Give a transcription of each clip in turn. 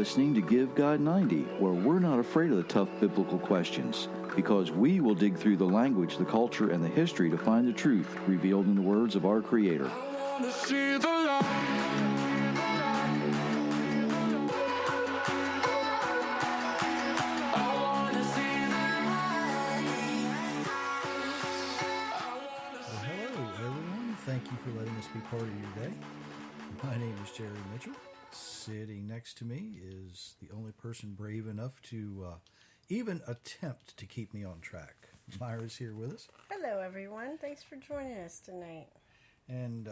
listening to Give God 90, where we're not afraid of the tough biblical questions, because we will dig through the language, the culture, and the history to find the truth revealed in the words of our Creator. I wanna see the light. Thank you for letting us be part of your day. My name is Jerry Mitchell. Sitting next to me is the only person brave enough to even attempt to keep me on track. Myra's here with us. Hello, everyone. Thanks for joining us tonight. And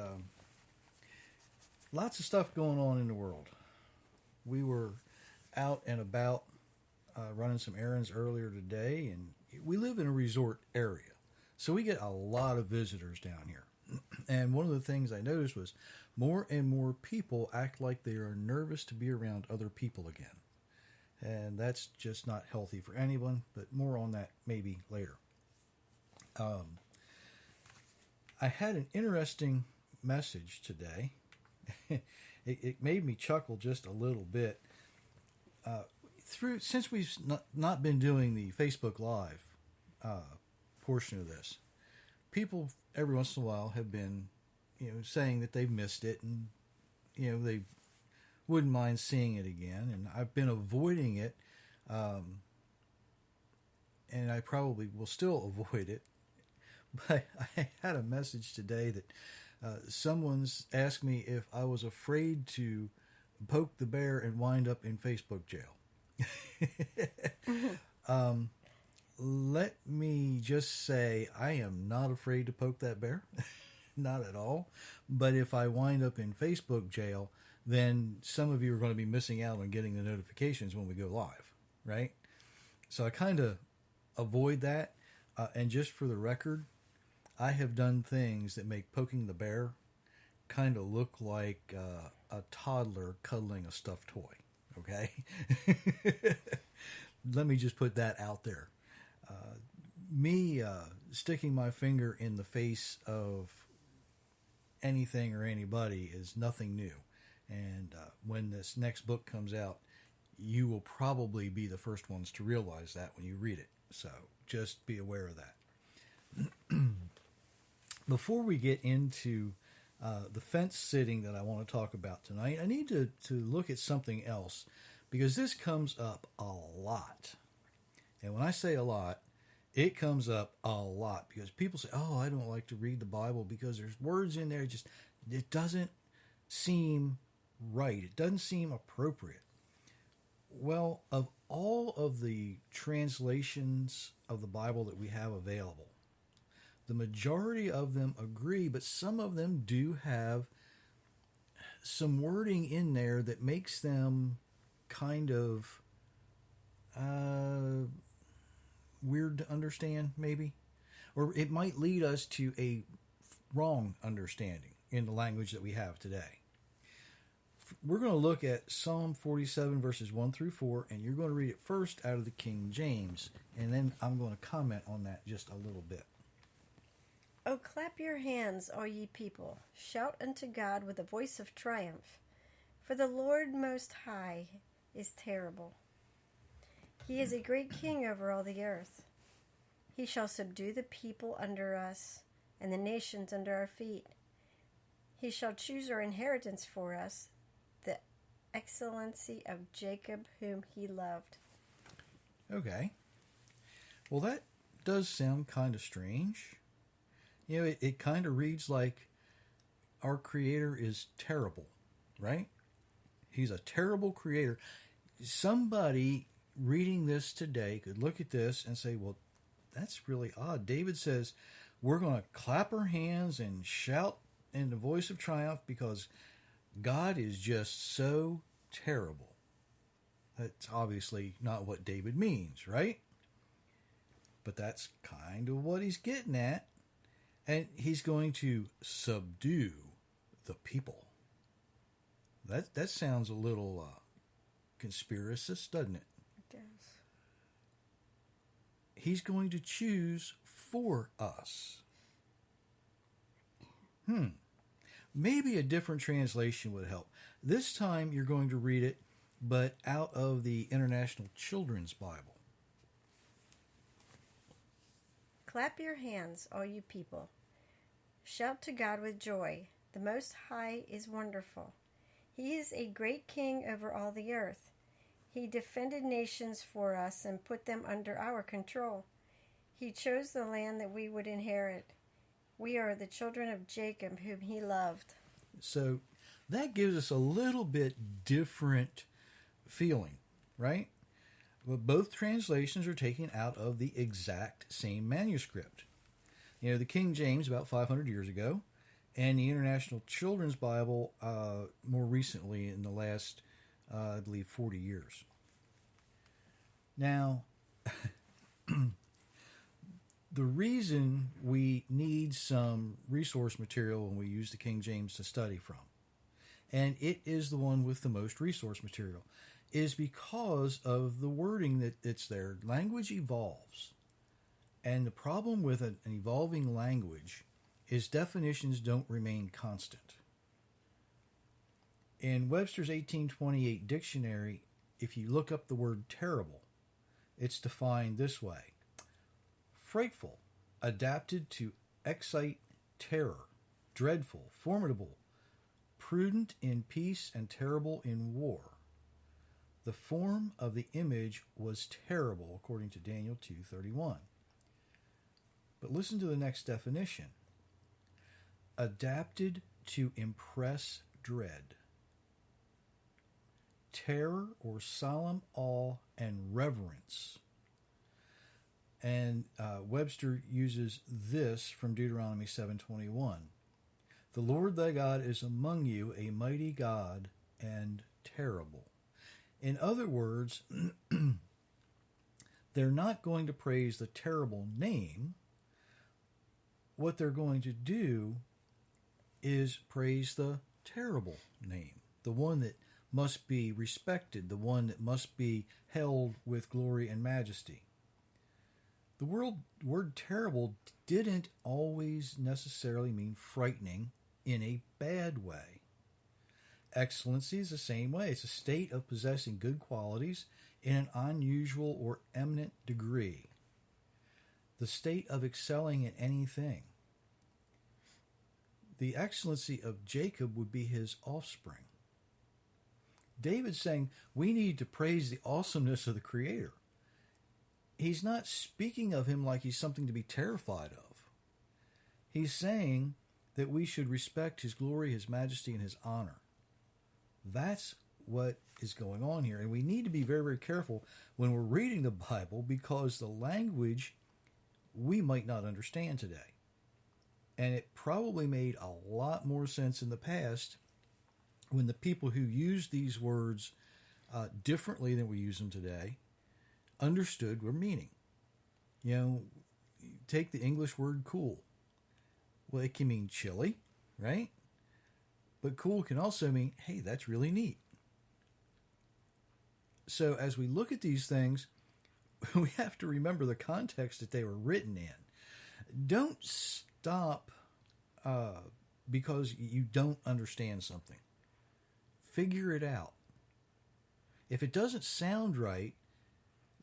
lots of stuff going on in the world. We were out and about running some errands earlier today, and we live in a resort area, so we get a lot of visitors down here. And one of the things I noticed was more and more people act like they are nervous to be around other people again. And that's just not healthy for anyone, but more on that maybe later. I had an interesting message today. It made me chuckle just a little bit. Since we've not been doing the Facebook Live portion of this, people every once in a while have been, saying that they've missed it, and they wouldn't mind seeing it again. And I've been avoiding it, and I probably will still avoid it. But I had a message today that someone's asked me if I was afraid to poke the bear and wind up in Facebook jail. Let me just say, I am not afraid to poke that bear. Not at all. But if I wind up in Facebook jail, then some of you are going to be missing out on getting the notifications when we go live, right? So I kind of avoid that. And just for the record, I have done things that make poking the bear kind of look like a toddler cuddling a stuffed toy, okay? Let me just put that out there. Me sticking my finger in the face of anything or anybody is nothing new. And when this next book comes out, you will probably be the first ones to realize that when you read it. So just be aware of that. Before we get into the fence sitting that I want to talk about tonight, I need to look at something else, because this comes up a lot. And when I say a lot, it comes up a lot, because people say, oh, I don't like to read the Bible because there's words in there. It doesn't seem right. It doesn't seem appropriate. Well, of all of the translations of the Bible that we have available, the majority of them agree, but some of them do have some wording in there that makes them kind of weird to understand, maybe. Or it might lead us to a wrong understanding in the language that we have today. We're going to look at Psalm 47, verses 1 through 4, and you're going to read it first out of the King James, and then I'm going to comment on that just a little bit. Oh, clap your hands, all ye people. Shout unto God with a voice of triumph. For the Lord Most High is terrible. He is a great king over all the earth. He shall subdue the people under us, and the nations under our feet. He shall choose our inheritance for us, the excellency of Jacob whom he loved. Okay. Well, that does sound kind of strange. It kind of reads like our Creator is terrible, right? He's a terrible Creator. Somebody reading this today could look at this and say, well, that's really odd. David says, we're going to clap our hands and shout in the voice of triumph because God is just so terrible. That's obviously not what David means, right? But that's kind of what he's getting at. And he's going to subdue the people. That sounds a little conspiracist, doesn't it? It does. He's going to choose for us. Maybe a different translation would help. This time you're going to read it but out of the International Children's Bible. Clap your hands, all you people. Shout to God with joy. The Most High is wonderful. He is a great king over all the earth. He defended nations for us and put them under our control. He chose the land that we would inherit. We are the children of Jacob, whom he loved. So that gives us a little bit different feeling, right? But both translations are taken out of the exact same manuscript. You know, the King James about 500 years ago, and the International Children's Bible more recently in the last, I believe, 40 years. Now, the reason we need some resource material when we use the King James to study from, and it is the one with the most resource material, is because of the wording that's there. Language evolves. And the problem with an evolving language is definitions don't remain constant. In Webster's 1828 dictionary, if you look up the word terrible, it's defined this way: frightful, adapted to excite terror, dreadful, formidable, prudent in peace and terrible in war. The form of the image was terrible, according to Daniel 2:31. But listen to the next definition. Adapted to impress dread, terror or solemn awe and reverence. And Webster uses this from Deuteronomy 7:21. The Lord thy God is among you, a mighty God and terrible. In other words, they're not going to praise the terrible name. What they're going to do is praise the terrible name, the one that must be respected, the one that must be held with glory and majesty. The word terrible didn't always necessarily mean frightening in a bad way. Excellency is the same way. It's a state of possessing good qualities in an unusual or eminent degree. The state of excelling in anything. The excellency of Jacob would be his offspring. David's saying we need to praise the awesomeness of the Creator. He's not speaking of him like he's something to be terrified of. He's saying that we should respect his glory, his majesty, and his honor. That's what is going on here. And we need to be very, very careful when we're reading the Bible, because the language we might not understand today. And it probably made a lot more sense in the past when the people who used these words differently than we use them today understood their meaning. You know, take the English word cool. Well, it can mean chilly, right? But cool can also mean, hey, that's really neat. So as we look at these things, we have to remember the context that they were written in. Don't stop because you don't understand something. Figure it out. If it doesn't sound right,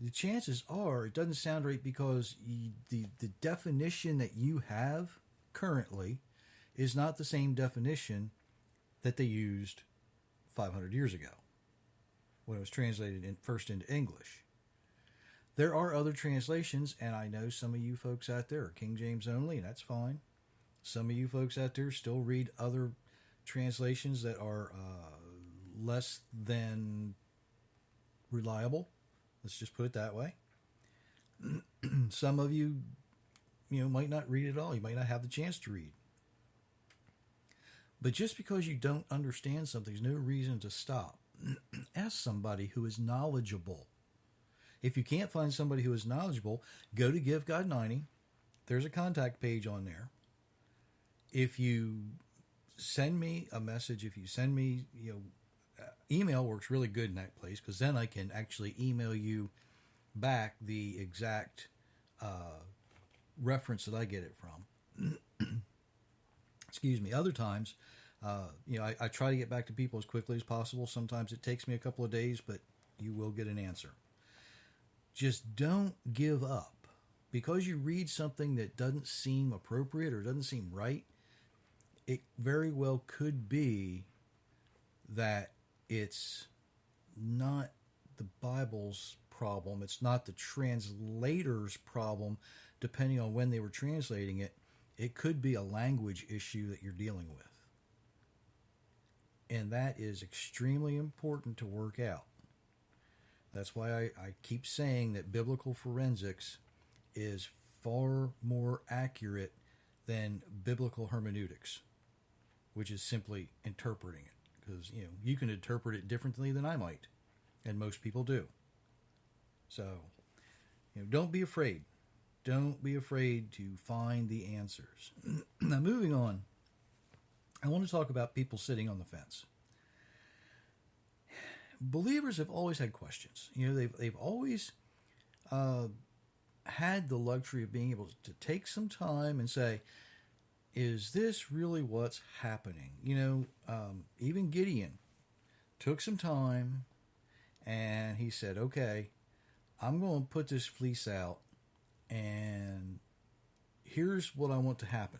the chances are it doesn't sound right because the definition that you have currently is not the same definition that they used 500 years ago when it was translated first into English. There are other translations, and I know some of you folks out there are King James only, and that's fine. Some of you folks out there still read other translations that are less than reliable. Let's just put it that way. Some of you, might not read at all. You might not have the chance to read. But just because you don't understand something, there's no reason to stop. Ask somebody who is knowledgeable. If you can't find somebody who is knowledgeable, go to Give God 90. There's a contact page on there. If you send me a message, if you send me, email works really good in that place, because then I can actually email you back the exact reference that I get it from. Excuse me. Other times, I try to get back to people as quickly as possible. Sometimes it takes me a couple of days, but you will get an answer. Just don't give up. Because you read something that doesn't seem appropriate or doesn't seem right, it very well could be that it's not the Bible's problem. It's not the translator's problem, depending on when they were translating it. It could be a language issue that you're dealing with. And that is extremely important to work out. That's why I keep saying that biblical forensics is far more accurate than biblical hermeneutics, which is simply interpreting it. Because, you can interpret it differently than I might, and most people do. So, don't be afraid. Don't be afraid to find the answers. Now, moving on, I want to talk about people sitting on the fence. Believers have always had questions. They've always had the luxury of being able to take some time and say, is this really what's happening? Even Gideon took some time and he said, okay, I'm going to put this fleece out and here's what I want to happen.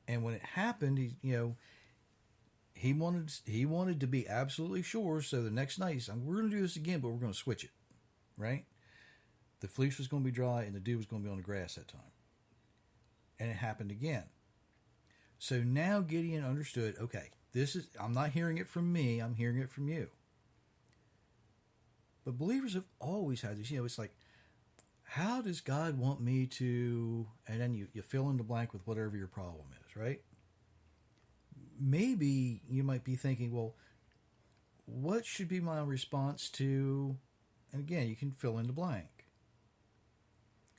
And when it happened, he wanted to be absolutely sure. So the next night he said, we're going to do this again, but we're going to switch it, right? The fleece was going to be dry and the dew was going to be on the grass that time. And it happened again. So now Gideon understood, okay, I'm not hearing it from me, I'm hearing it from you. But believers have always had this, it's like, how does God want me to, and then you fill in the blank with whatever your problem is, right? Maybe you might be thinking, well, what should be my response to, and again, you can fill in the blank.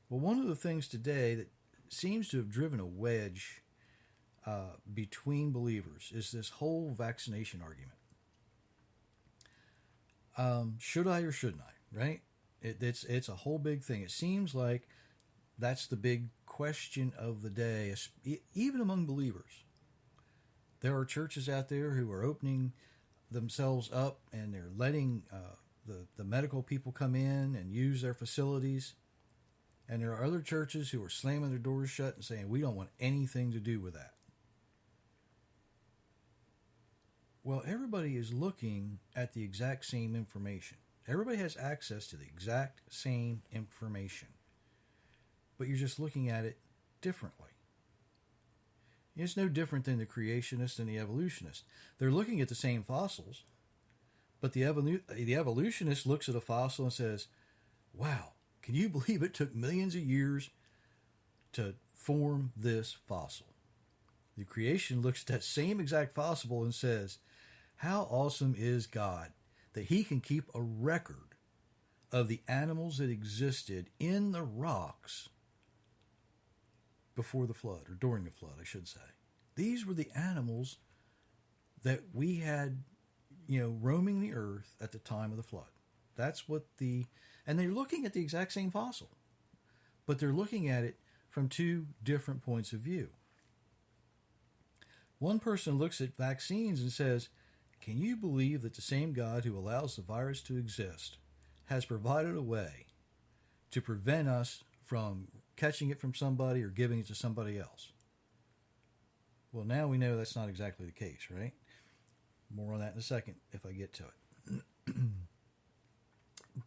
Well, one of the things today that seems to have driven a wedge between believers is this whole vaccination argument. Should I or shouldn't I, right? It's a whole big thing. It seems like that's the big question of the day, even among believers. There are churches out there who are opening themselves up and they're letting the medical people come in and use their facilities. And there are other churches who are slamming their doors shut and saying, we don't want anything to do with that. Well, everybody is looking at the exact same information. Everybody has access to the exact same information. But you're just looking at it differently. It's no different than the creationist and the evolutionist. They're looking at the same fossils, but the evolutionist looks at a fossil and says, wow, can you believe it took millions of years to form this fossil? The creation looks at that same exact fossil and says, how awesome is God that he can keep a record of the animals that existed in the rocks before the flood, or during the flood, I should say. These were the animals that we had, roaming the earth at the time of the flood. That's what and they're looking at the exact same fossil, but they're looking at it from two different points of view. One person looks at vaccines and says, can you believe that the same God who allows the virus to exist has provided a way to prevent us from catching it from somebody or giving it to somebody else? Well, now we know that's not exactly the case, right? More on that in a second if I get to it.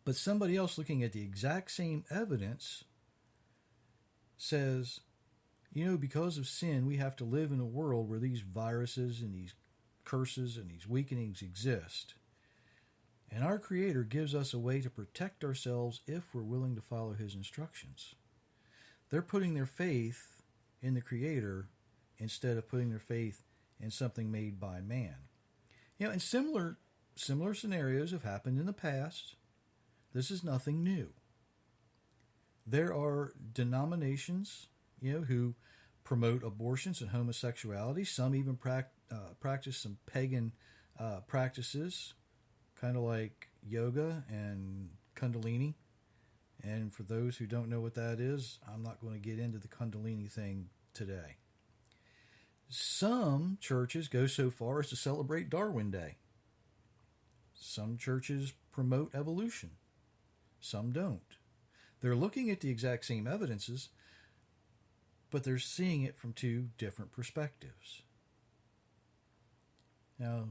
But somebody else looking at the exact same evidence says, because of sin, we have to live in a world where these viruses and these curses and these weakenings exist. And our Creator gives us a way to protect ourselves if we're willing to follow His instructions. They're putting their faith in the Creator instead of putting their faith in something made by man. And similar scenarios have happened in the past. This is nothing new. There are denominations, who promote abortions and homosexuality. Some even practice some pagan practices, kind of like yoga and Kundalini. And for those who don't know what that is, I'm not going to get into the Kundalini thing today. Some churches go so far as to celebrate Darwin Day. Some churches promote evolution. Some don't. They're looking at the exact same evidences, but they're seeing it from two different perspectives. Now,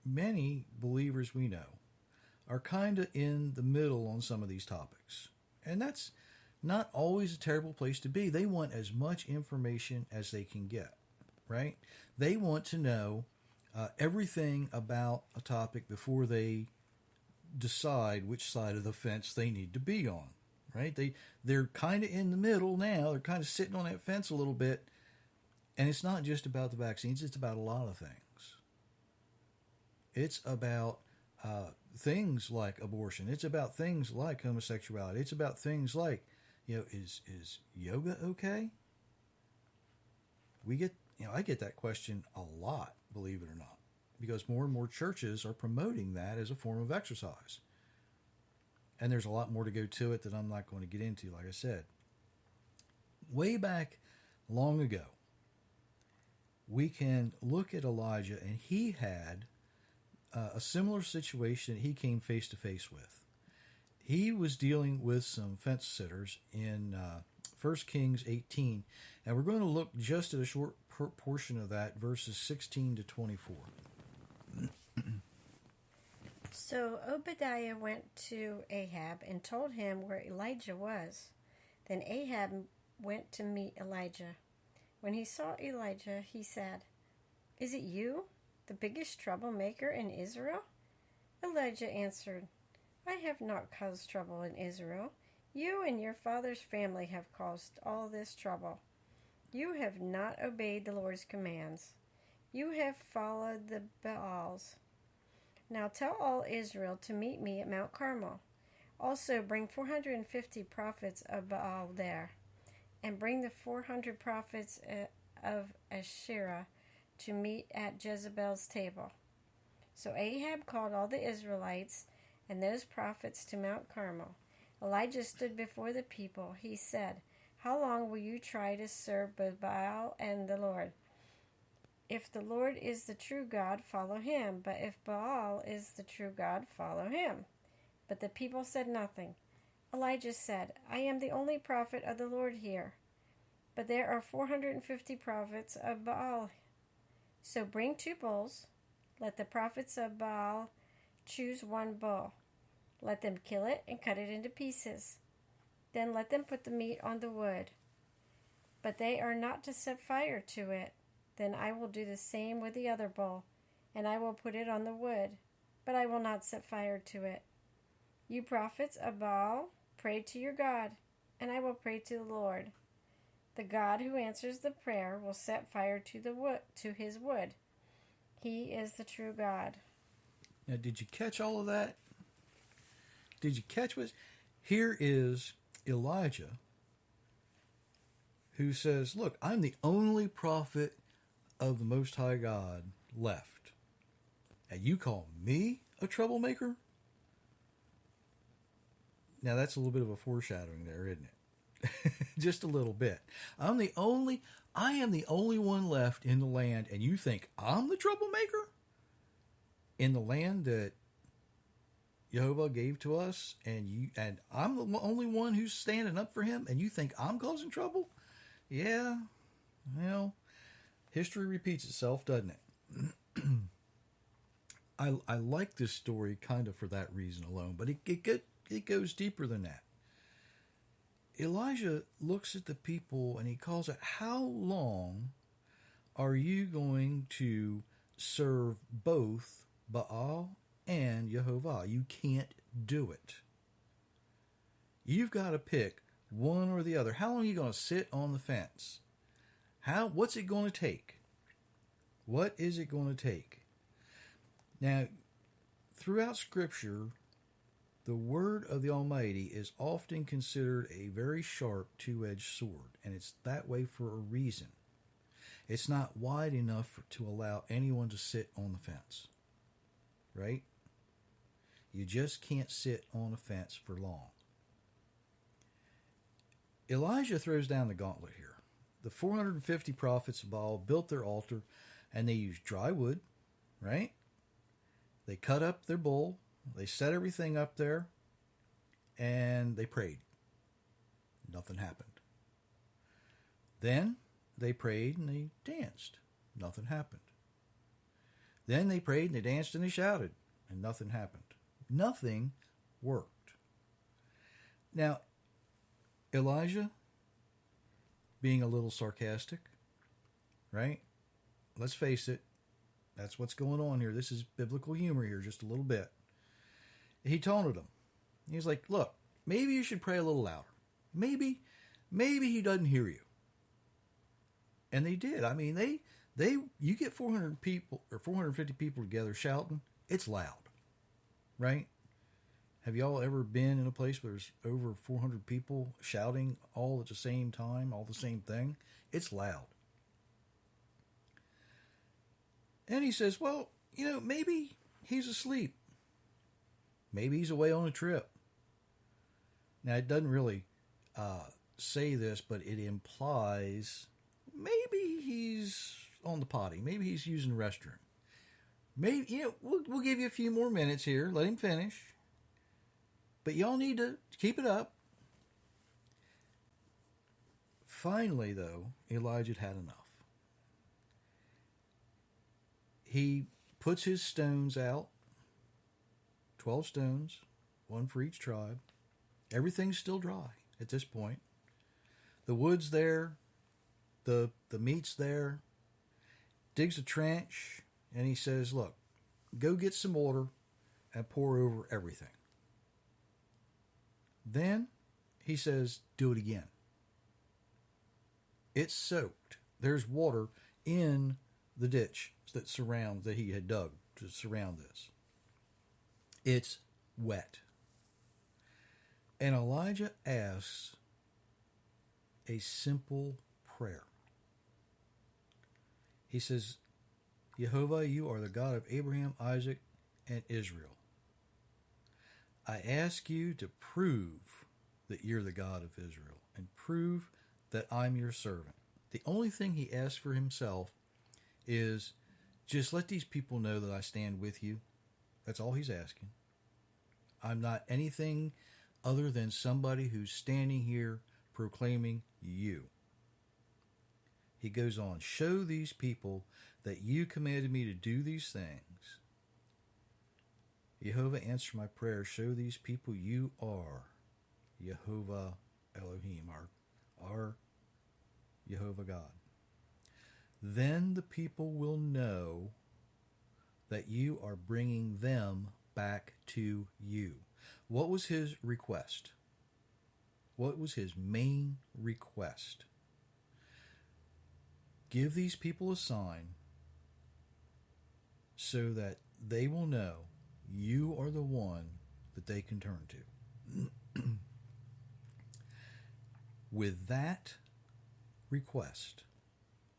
many believers we know are kind of in the middle on some of these topics. And that's not always a terrible place to be. They want as much information as they can get, right? They want to know everything about a topic before they decide which side of the fence they need to be on, right? They're kind of in the middle now. They're kind of sitting on that fence a little bit. And it's not just about the vaccines. It's about a lot of things. It's about things like abortion. It's about things like homosexuality. It's about things like, is yoga okay? I get that question a lot, believe it or not, because more and more churches are promoting that as a form of exercise. And there's a lot more to go to it that I'm not going to get into, like I said. Way back long ago, we can look at Elijah, and he had a similar situation that he came face to face with. He was dealing with some fence sitters in 1 Kings 18, and we're going to look just at a short portion of that, verses 16 to 24. So Obadiah went to Ahab and told him where Elijah was. Then Ahab went to meet Elijah. When he saw Elijah, he said, "Is it you, the biggest troublemaker in Israel?" Elijah answered, "I have not caused trouble in Israel. You and your father's family have caused all this trouble. You have not obeyed the Lord's commands. You have followed the Baals. Now tell all Israel to meet me at Mount Carmel. Also bring 450 prophets of Baal there, and bring the 400 prophets of Asherah to meet at Jezebel's table." So Ahab called all the Israelites and those prophets to Mount Carmel. Elijah stood before the people. He said, "How long will you try to serve both Baal and the Lord? If the Lord is the true God, follow him. But if Baal is the true God, follow him." But the people said nothing. Elijah said, "I am the only prophet of the Lord here, but there are 450 prophets of Baal. So bring 2 bulls. Let the prophets of Baal choose 1 bull. Let them kill it and cut it into pieces. Then let them put the meat on the wood. But they are not to set fire to it. Then I will do the same with the other bull, and I will put it on the wood, but I will not set fire to it. You prophets of Baal, pray to your God, and I will pray to the Lord. The God who answers the prayer will set fire to his wood. He is the true God." Now, did you catch all of that? Did you catch what? Here is Elijah, who says, "Look, I'm the only prophet of the Most High God left. And you call me a troublemaker?" Now, that's a little bit of a foreshadowing there, isn't it? Just a little bit. I am the only one left in the land, and you think I'm the troublemaker? In the land that Jehovah gave to us, and I'm the only one who's standing up for him, and you think I'm causing trouble? Yeah, well, history repeats itself, doesn't it? I like this story kind of for that reason alone, but it goes deeper than that. Elijah looks at the people and he calls it, "How long are you going to serve both Baal and Jehovah? You can't do it. You've got to pick one or the other. How long are you going to sit on the fence? What's it going to take? What is it going to take?" Now, throughout Scripture, the word of the Almighty is often considered a very sharp two-edged sword, and it's that way for a reason. It's not wide enough to allow anyone to sit on the fence, right? You just can't sit on a fence for long. Elijah throws down the gauntlet here. the 450 prophets of Baal built their altar, and they used dry wood, right? They cut up their bull, they set everything up there, and they prayed. Nothing happened. Then they prayed and they danced. Nothing happened. Then they prayed and they danced and they shouted, and nothing happened. Nothing worked. Now, Elijah, being a little sarcastic, right? Let's face it, that's what's going on here. This is biblical humor here, just a little bit. He taunted them. He's like, look, maybe you should pray a little louder. Maybe he doesn't hear you. And they did. I mean, you get 400 people or 450 people together shouting, it's loud, right? Have y'all ever been in a place where there's over 400 people shouting all at the same time, all the same thing? It's loud. And he says, well, maybe he's asleep. Maybe he's away on a trip. Now, it doesn't really say this, but it implies maybe he's on the potty. Maybe he's using the restroom. Maybe, we'll give you a few more minutes here. Let him finish. But y'all need to keep it up. Finally, though, Elijah had enough. He puts his stones out, 12 stones, one for each tribe. Everything's still dry at this point. The wood's there, the meat's there. Digs a trench, and he says, look, go get some water and pour over everything. Then he says, do it again. It's soaked. There's water in the ditch that he had dug to surround this. It's wet. And Elijah asks a simple prayer. He says, Jehovah, you are the God of Abraham, Isaac, and Israel. I ask you to prove that you're the God of Israel and prove that I'm your servant. The only thing he asks for himself is just let these people know that I stand with you. That's all he's asking. I'm not anything other than somebody who's standing here proclaiming you. He goes on, show these people that you commanded me to do these things. Jehovah, answer my prayer. Show these people you are Jehovah Elohim, our Jehovah God. Then the people will know that you are bringing them back to you. What was his request? What was his main request? Give these people a sign so that they will know you are the one that they can turn to. With that request,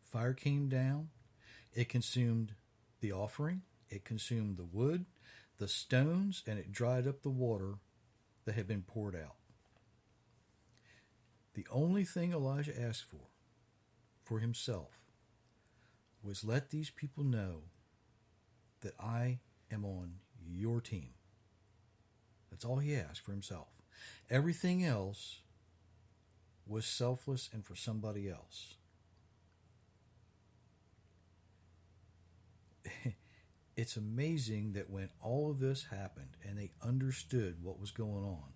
fire came down. It consumed the offering. It consumed the wood, the stones, and it dried up the water that had been poured out. The only thing Elijah asked for himself, was let these people know that I am on your team. That's all he asked for himself. Everything else was selfless and for somebody else. It's amazing that when all of this happened and they understood what was going on,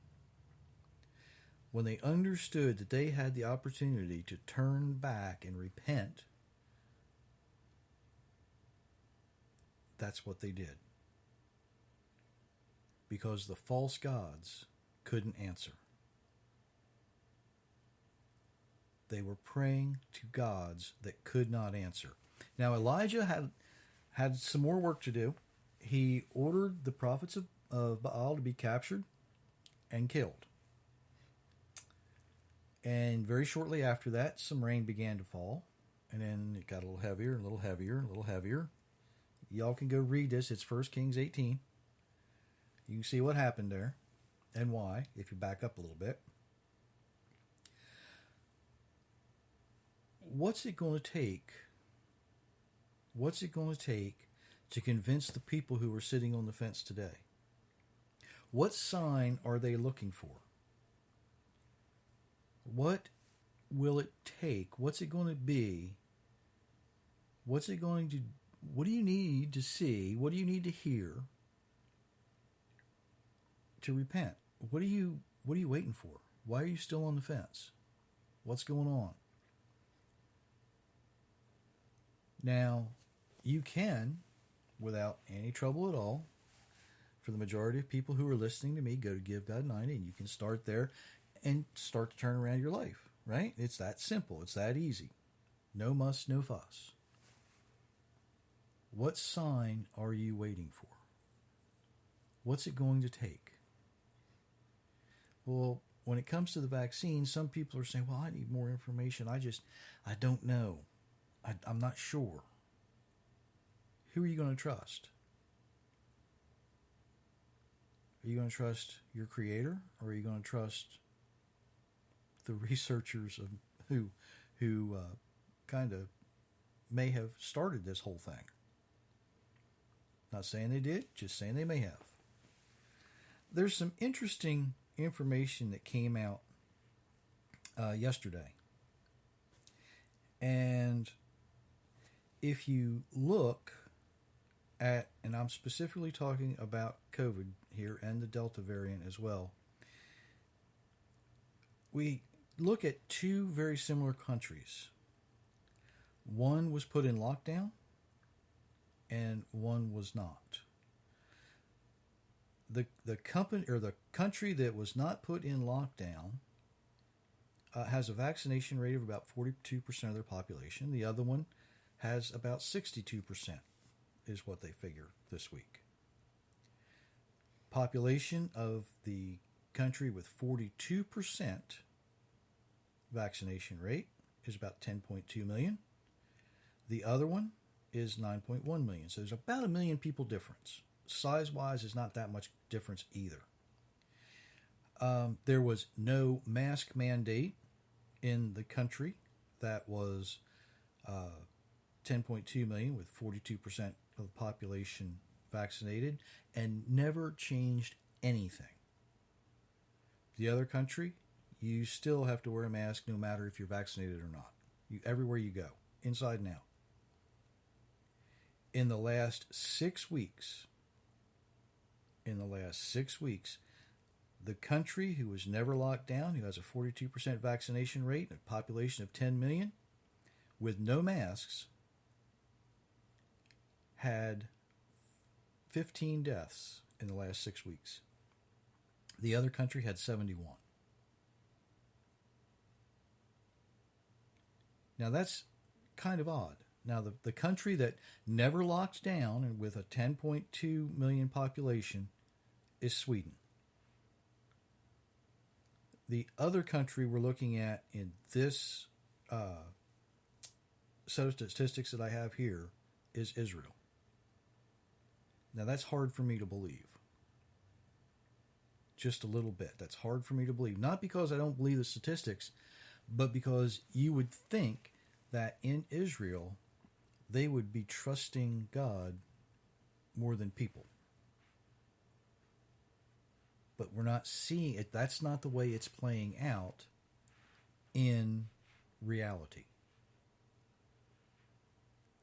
when they understood that they had the opportunity to turn back and repent, that's what they did. Because the false gods couldn't answer. They were praying to gods that could not answer. Now Elijah had some more work to do. He ordered the prophets of Baal to be captured and killed. And very shortly after that, some rain began to fall. And then it got a little heavier, a little heavier, a little heavier. Y'all can go read this. It's 1 Kings 18. You can see what happened there and why, if you back up a little bit. what's it going to take? What's it going to take to convince the people who are sitting on the fence today? What sign are they looking for? What will it take? What's it going to be? What do you need to see? What do you need to hear to repent? What are you waiting for? Why are you still on the fence? What's going on? Now, you can, without any trouble at all, for the majority of people who are listening to me, go to Give God 90, and you can start there and start to turn around your life, right? It's that simple. It's that easy. No muss, no fuss. What sign are you waiting for? What's it going to take? Well, when it comes to the vaccine, some people are saying, well, I need more information. I don't know. I'm not sure. Who are you going to trust? Are you going to trust your creator, or are you going to trust the researchers of who kind of may have started this whole thing? Not saying they did, just saying they may have. There's some interesting information that came out yesterday. And if you look at, and I'm specifically talking about COVID here and the Delta variant as well, we look at two very similar countries. One was put in lockdown and one was not. The country that was not put in lockdown has a vaccination rate of about 42% of their population. The other one has about 62%, is what they figure this week. Population of the country with 42% vaccination rate is about 10.2 million. The other one is 9.1 million. So there's about 1 million people difference. Size-wise, is not that much difference either. There was no mask mandate in the country that was 10.2 million with 42% of the population vaccinated, and never changed anything. The other country, you still have to wear a mask no matter if you're vaccinated or not. Everywhere you go, inside and out. In the last 6 weeks, the country who was never locked down, who has a 42% vaccination rate, a population of 10 million, with no masks, had 15 deaths in the last 6 weeks. The other country had 71. Now that's kind of odd. Now the country that never locked down and with a 10.2 million population is Sweden. The other country we're looking at in this set of statistics that I have here is Israel. Now that's hard for me to believe. Just a little bit. That's hard for me to believe. Not because I don't believe the statistics, but because you would think that in Israel they would be trusting God more than people. But we're not seeing it. That's not the way it's playing out in reality.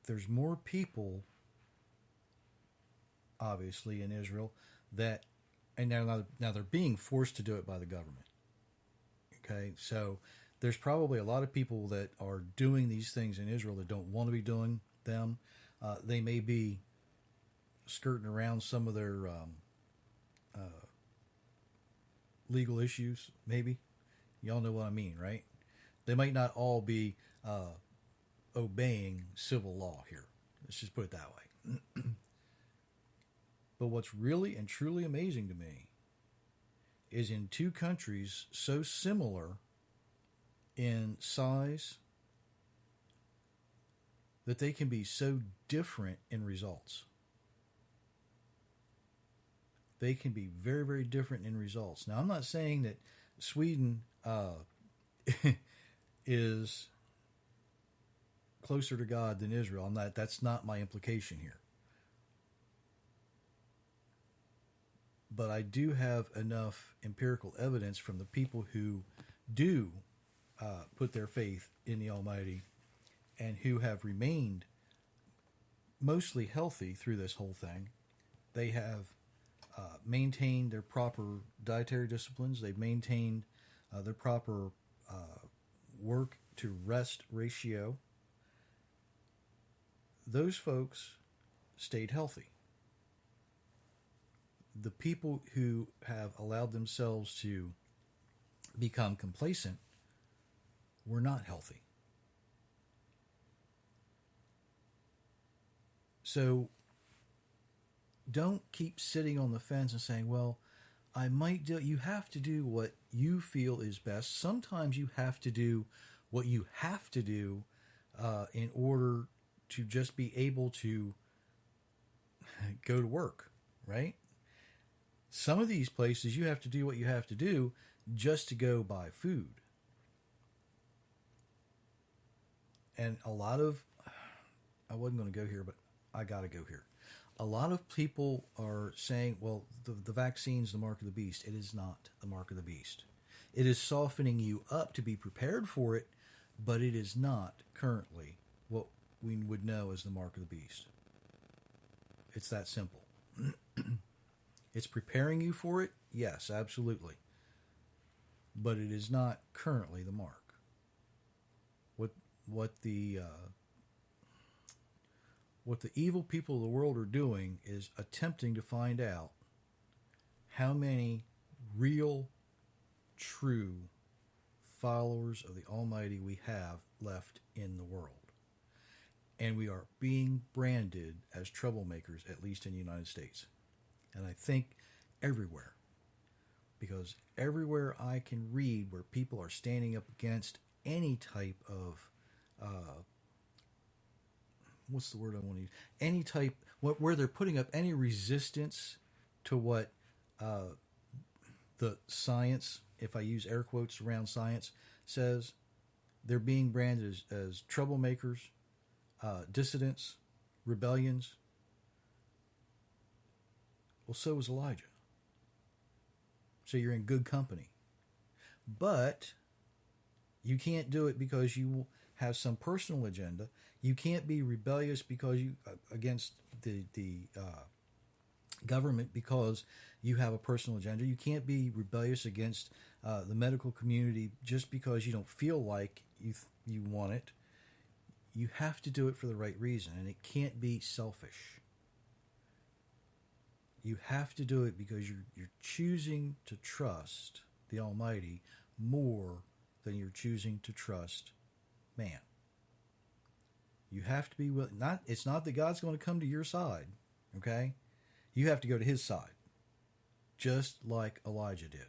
There's more people, obviously, in Israel that, and now they're being forced to do it by the government. Okay, so there's probably a lot of people that are doing these things in Israel that don't want to be doing them. They may be skirting around some of their legal issues, maybe. Y'all know what I mean, right? They might not all be obeying civil law here. Let's just put it that way. But what's really and truly amazing to me is in two countries so similar in size that they can be so different in results. They can be very, very different in results. Now, I'm not saying that Sweden is closer to God than Israel. That's not my implication here. But I do have enough empirical evidence from the people who do put their faith in the Almighty and who have remained mostly healthy through this whole thing. They have maintained their proper dietary disciplines. They've maintained their proper work to rest ratio. Those folks stayed healthy. The people who have allowed themselves to become complacent were not healthy. So don't keep sitting on the fence and saying, well, I might do. You have to do what you feel is best. Sometimes you have to do what you have to do in order to just be able to go to work, right? Some of these places you have to do what you have to do just to go buy food. And a lot of, I wasn't going to go here, but I got to go here. A lot of people are saying, well, the vaccine's the mark of the beast. It is not the mark of the beast. It is softening you up to be prepared for it, but it is not currently what we would know as the mark of the beast. It's that simple. It's preparing you for it? Yes, absolutely. But it is not currently the mark. What the evil people of the world are doing is attempting to find out how many real, true followers of the Almighty we have left in the world. And we are being branded as troublemakers, at least in the United States. And I think everywhere. Because everywhere I can read where people are standing up against any type of what's the word I want to use? Any type, where they're putting up any resistance to what the science, if I use air quotes around science, says, they're being branded as troublemakers, dissidents, rebellions. Well, so was Elijah. So you're in good company. But you can't do it because you have some personal agenda. You can't be rebellious because you against the government because you have a personal agenda. You can't be rebellious against the medical community just because you don't feel like you want it. You have to do it for the right reason, and it can't be selfish. You have to do it because you're choosing to trust the Almighty more than you're choosing to trust man. You have to be willing. It's not that God's going to come to your side, okay? You have to go to his side, just like Elijah did.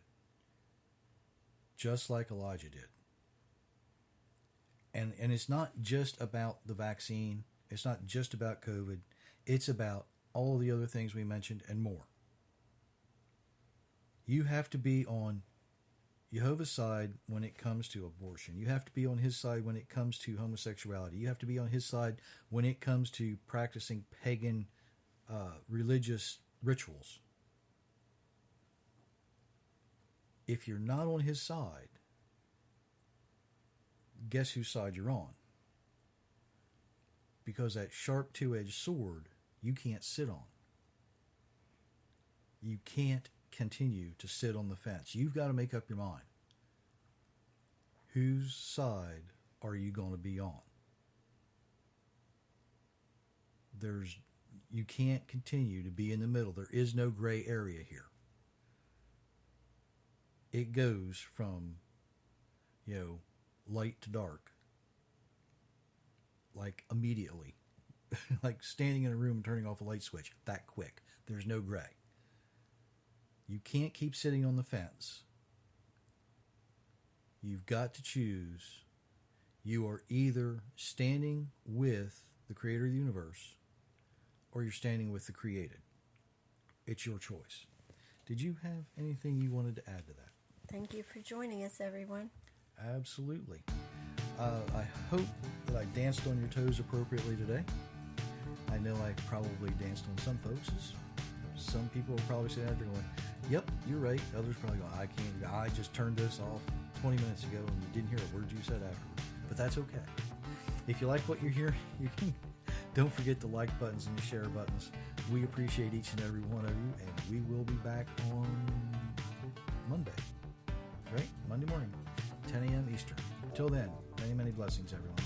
Just like Elijah did. And it's not just about the vaccine. It's not just about COVID. It's about all the other things we mentioned and more. You have to be on Jehovah's side when it comes to abortion. You have to be on his side when it comes to homosexuality. You have to be on his side when it comes to practicing pagan religious rituals. If you're not on his side, guess whose side you're on? Because that sharp two-edged sword you can't sit on. You can't continue to sit on the fence. You've got to make up your mind. Whose side are you going to be on? You can't continue to be in the middle. There is no gray area here. It goes from, light to dark. Like immediately. Like standing in a room and turning off a light switch. That quick. There's no gray. You can't keep sitting on the fence. You've got to choose. You are either standing with the creator of the universe or you're standing with the created. It's your choice. Did you have anything you wanted to add to that? Thank you for joining us, everyone. Absolutely. I hope that I danced on your toes appropriately today. I know I probably danced on some folks. Some people will probably say that they're going, "Yep, you're right." Others probably go, I just turned this off 20 minutes ago and you didn't hear a word you said afterwards." But that's okay. If you like what you're hearing, you can don't forget the like buttons and the share buttons. We appreciate each and every one of you, and we will be back on Monday. Right? Monday morning, 10 a.m. Eastern. Till then, many, many blessings, everyone.